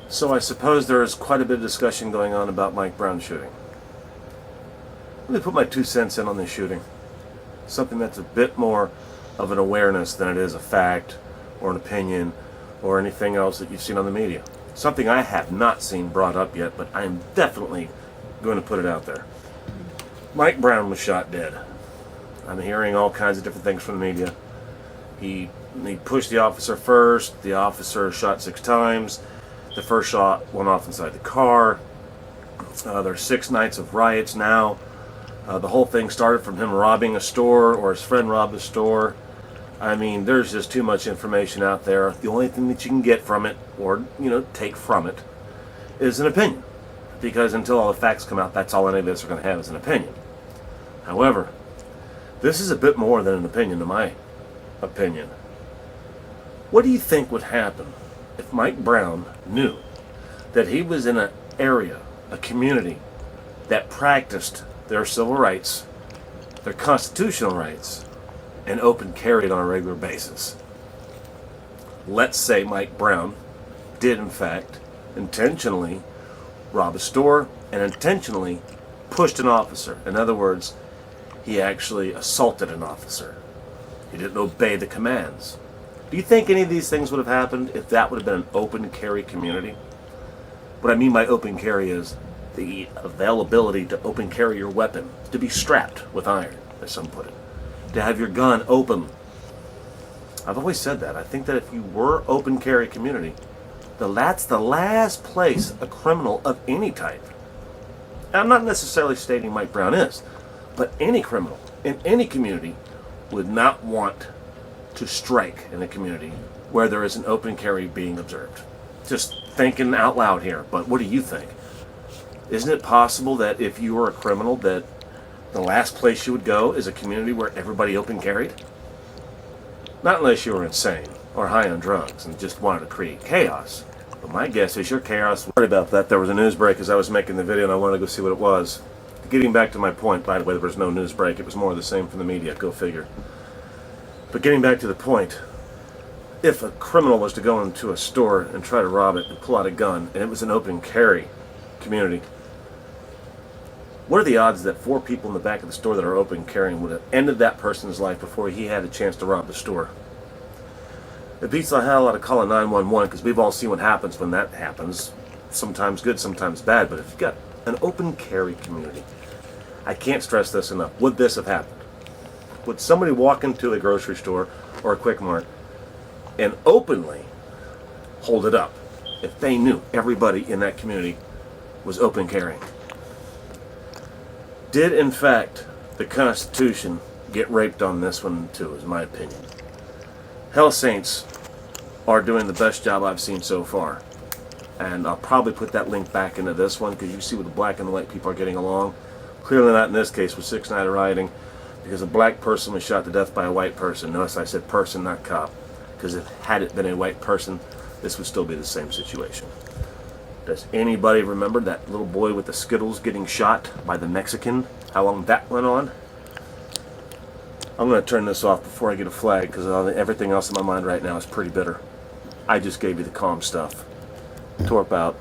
So I suppose there is quite a bit of discussion going on about Mike Brown shooting. Let me put my 2 cents in on this shooting. Something that's a bit more of an awareness than it is a fact or an opinion or anything else that you've seen on the media. Something I have not seen brought up yet, but I am definitely going to put it out there. Mike Brown was shot dead. I'm hearing all kinds of different things from the media. He pushed the officer first. The officer shot 6 times. The first shot went off inside the car. There's 6 nights of riots now. The whole thing started from him robbing a store, or his friend robbed a store. I mean, there's just too much information out there. The only thing that you can get from it, or take from it, is an opinion. Because until all the facts come out, that's all any of us are going to have is an opinion. However, this is a bit more than an opinion, in my opinion. What do you think would happen if Mike Brown knew that he was in an area, a community, that practiced their civil rights, their constitutional rights, and open carried on a regular basis? Let's say Mike Brown did, in fact, intentionally rob a store and intentionally pushed an officer. In other words, he actually assaulted an officer. He didn't obey the commands. Do you think any of these things would have happened if that would have been an open carry community? What I mean by open carry is the availability to open carry your weapon, to be strapped with iron, as some put it, to have your gun open. I've always said that. I think that if you were open carry community, that's the last place a criminal of any type, and I'm not necessarily stating Mike Brown is, but any criminal in any community would not want to strike in a community where there is an open carry being observed. Just thinking out loud here, but what do you think? Isn't it possible that if you were a criminal, that the last place you would go is a community where everybody open carried? Not unless you were insane or high on drugs and just wanted to create chaos. But my guess is your chaos. Sorry about that. There was a news break as I was making the video and I wanted to go see what it was. Getting back to my point, by the way, there was no news break. It was more of the same from the media. Go figure. But getting back to the point, if a criminal was to go into a store and try to rob it and pull out a gun, and it was an open carry community, what are the odds that 4 people in the back of the store that are open carrying would have ended that person's life before he had a chance to rob the store? It beats the hell out of calling 911, because we've all seen what happens when that happens. Sometimes good, sometimes bad. But if you've got an open carry community, I can't stress this enough. Would this have happened? Would somebody walk into a grocery store or a Quick Mart and openly hold it up if they knew everybody in that community was open carrying? Did, in fact, the Constitution get raped on this one too, is my opinion. Hell Saints are doing the best job I've seen so far. And I'll probably put that link back into this one because you see what the black and the white people are getting along. Clearly not in this case with 6 nights of rioting, because a black person was shot to death by a white person. Notice I said person, not cop. Because if had it been a white person, this would still be the same situation. Does anybody remember that little boy with the Skittles getting shot by the Mexican? How long that went on? I'm going to turn this off before I get a flag, because everything else in my mind right now is pretty bitter. I just gave you the calm stuff. Torp out.